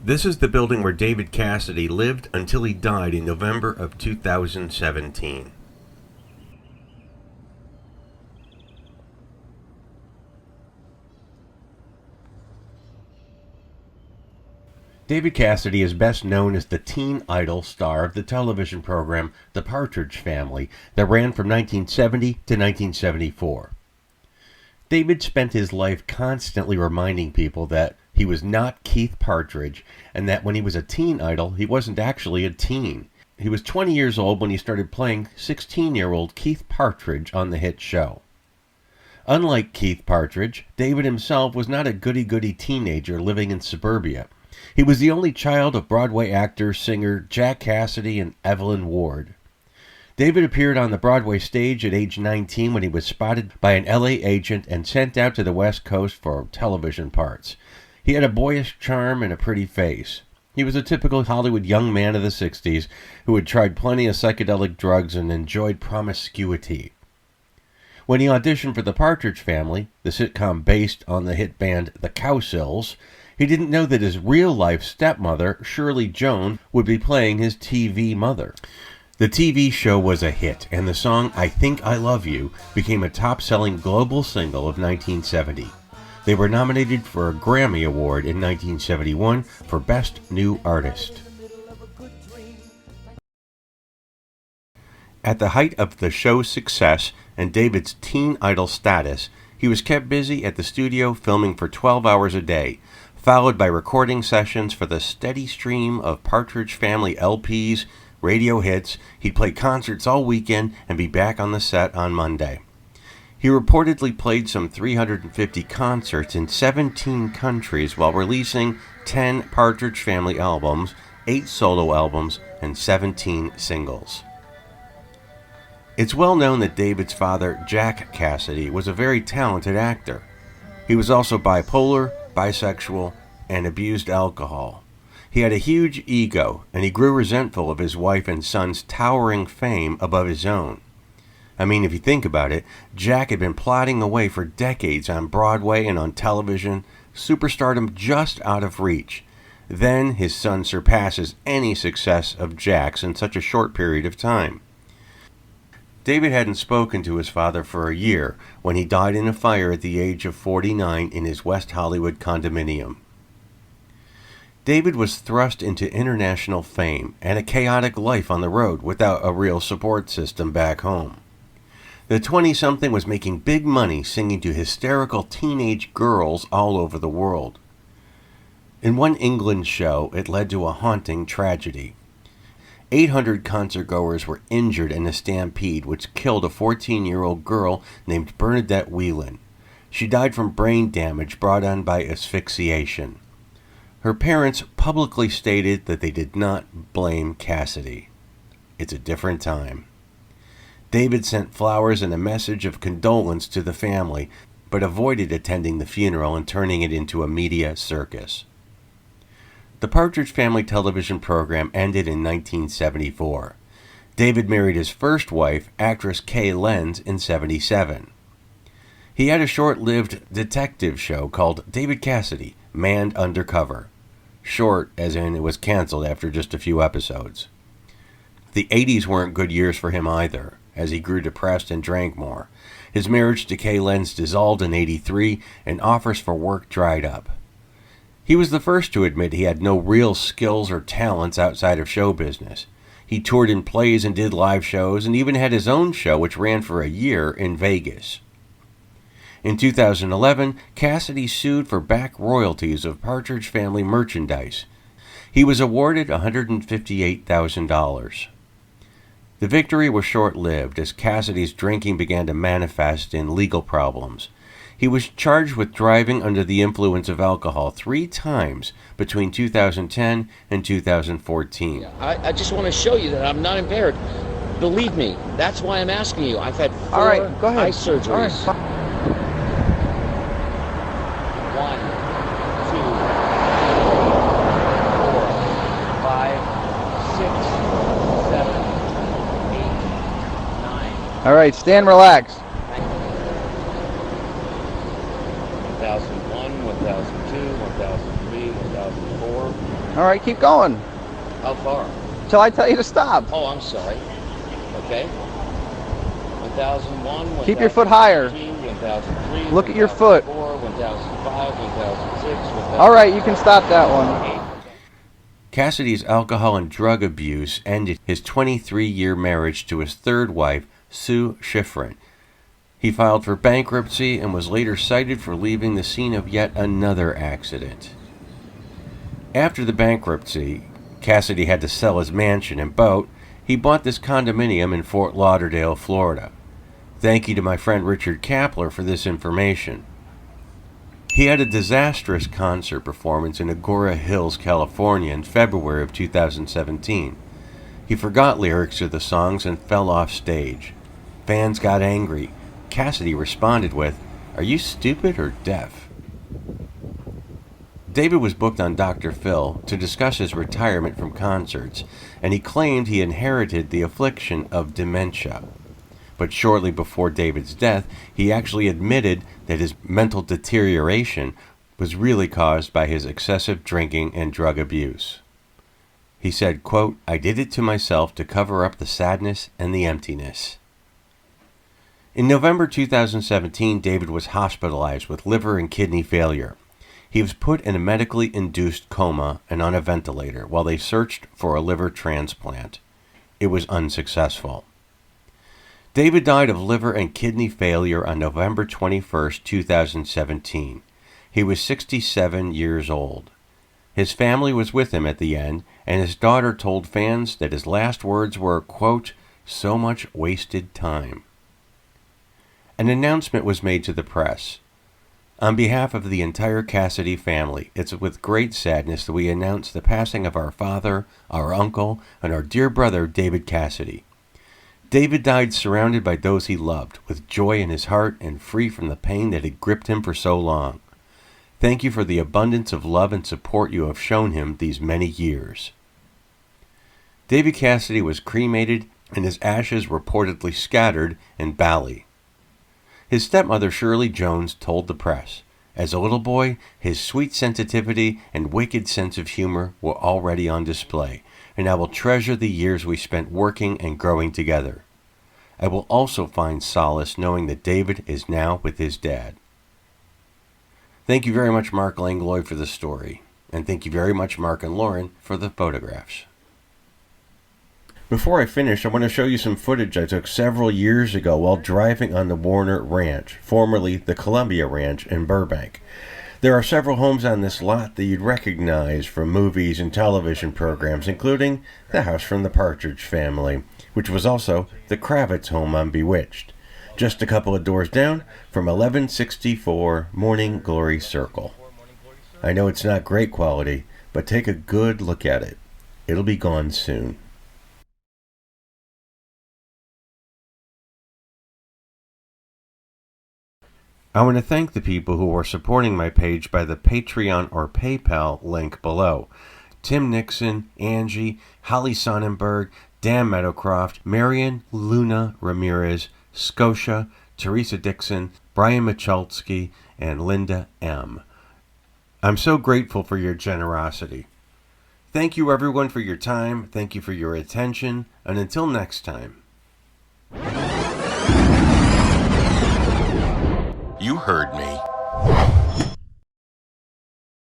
This is the building where David Cassidy lived until he died in November of 2017. David Cassidy is best known as the teen idol star of the television program The Partridge Family that ran from 1970 to 1974. David spent his life constantly reminding people that he was not Keith Partridge and that when he was a teen idol, he wasn't actually a teen. He was 20 years old when he started playing 16-year-old Keith Partridge on the hit show. Unlike Keith Partridge, David himself was not a goody-goody teenager living in suburbia. He was the only child of Broadway actor-singer Jack Cassidy and Evelyn Ward. David appeared on the Broadway stage at age 19 when he was spotted by an LA agent and sent out to the West Coast for television parts. He had a boyish charm and a pretty face. He was a typical Hollywood young man of the 60s who had tried plenty of psychedelic drugs and enjoyed promiscuity. When he auditioned for the Partridge Family, the sitcom based on the hit band The Cowsills, he didn't know that his real-life stepmother, Shirley Jones, would be playing his TV mother. The TV show was a hit, and the song I Think I Love You became a top-selling global single of 1970. They were nominated for a Grammy Award in 1971 for Best New Artist. At the height of the show's success and David's teen idol status, he was kept busy at the studio filming for 12 hours a day, followed by recording sessions for the steady stream of Partridge Family LPs, radio hits. He'd play concerts all weekend and be back on the set on Monday. He reportedly played some 350 concerts in 17 countries while releasing 10 Partridge Family albums, 8 solo albums, and 17 singles. It's well known that David's father, Jack Cassidy, was a very talented actor. He was also bipolar, bisexual, and abused alcohol. He had a huge ego, and he grew resentful of his wife and son's towering fame above his own. I mean, if you think about it, Jack had been plodding away for decades on Broadway and on television, superstardom just out of reach. Then his son surpasses any success of Jack's in such a short period of time. David hadn't spoken to his father for a year when he died in a fire at the age of 49 in his West Hollywood condominium. David was thrust into international fame and a chaotic life on the road without a real support system back home. The 20-something was making big money singing to hysterical teenage girls all over the world. In one England show, it led to a haunting tragedy. 800 concertgoers were injured in a stampede which killed a 14-year-old girl named Bernadette Whelan. She died from brain damage brought on by asphyxiation. Her parents publicly stated that they did not blame Cassidy. It's a different time. David sent flowers and a message of condolence to the family, but avoided attending the funeral and turning it into a media circus. The Partridge Family television program ended in 1974. David married his first wife, actress Kay Lenz, in 1977. He had a short-lived detective show called David Cassidy, Manned Undercover. Short, as in it was canceled after just a few episodes. The 80s weren't good years for him either, as he grew depressed and drank more. His marriage to Kay Lenz dissolved in 1983, and offers for work dried up. He was the first to admit he had no real skills or talents outside of show business. He toured in plays and did live shows, and even had his own show which ran for a year in Vegas. In 2011, Cassidy sued for back royalties of Partridge Family merchandise. He was awarded $158,000. The victory was short-lived as Cassidy's drinking began to manifest in legal problems. He was charged with driving under the influence of alcohol 3 times between 2010 and 2014. I just want to show you that I'm not impaired. Believe me, that's why I'm asking you. I've had 4 eye surgeries. All right. 1, 2, 3, 4, 5, 6, 7, 8, 9. All right, stand relax. 1001, 1002, 1003, 1004. All right, keep going. How far? Till I tell you to stop. Oh, I'm sorry. Okay. 1001. Keep your foot higher. 1003. Look at your foot. 1005. 1006. All right, you can stop that one. Cassidy's alcohol and drug abuse ended his 23-year marriage to his third wife, Sue Schifrin. He filed for bankruptcy and was later cited for leaving the scene of yet another accident. After the bankruptcy, Cassidy had to sell his mansion and boat. He bought this condominium in Fort Lauderdale, Florida. Thank you to my friend Richard Kapler for this information. He had a disastrous concert performance in Agora Hills, California in February of 2017. He forgot lyrics to the songs and fell off stage. Fans got angry. Cassidy responded with, "Are you stupid or deaf?" David was booked on Dr. Phil to discuss his retirement from concerts, and he claimed he inherited the affliction of dementia. But shortly before David's death, he actually admitted that his mental deterioration was really caused by his excessive drinking and drug abuse. He said, quote, "I did it to myself to cover up the sadness and the emptiness." In November 2017, David was hospitalized with liver and kidney failure. He was put in a medically induced coma and on a ventilator while they searched for a liver transplant. It was unsuccessful. David died of liver and kidney failure on November 21, 2017. He was 67 years old. His family was with him at the end, and his daughter told fans that his last words were, quote, "so much wasted time." An announcement was made to the press. On behalf of the entire Cassidy family, it's with great sadness that we announce the passing of our father, our uncle, and our dear brother, David Cassidy. David died surrounded by those he loved, with joy in his heart and free from the pain that had gripped him for so long. Thank you for the abundance of love and support you have shown him these many years. David Cassidy was cremated and his ashes reportedly scattered in Bali. His stepmother Shirley Jones told the press, "As a little boy, his sweet sensitivity and wicked sense of humor were already on display, and I will treasure the years we spent working and growing together. I will also find solace knowing that David is now with his dad." Thank you very much, Mark Langlois, for the story, and thank you very much, Mark and Lauren, for the photographs. Before I finish, I want to show you some footage I took several years ago while driving on the Warner Ranch, formerly the Columbia Ranch in Burbank. There are several homes on this lot that you'd recognize from movies and television programs, including the house from the Partridge Family, which was also the Kravitz home on Bewitched, just a couple of doors down from 1164 Morning Glory Circle. I know it's not great quality, but take a good look at it. It'll be gone soon. I want to thank the people who are supporting my page by the Patreon or PayPal link below. Tim Nixon, Angie, Holly Sonnenberg, Dan Meadowcroft, Marion Luna Ramirez, Scotia, Teresa Dixon, Brian Michalski, and Linda M. I'm so grateful for your generosity. Thank you everyone for your time, thank you for your attention, and until next time. You heard me.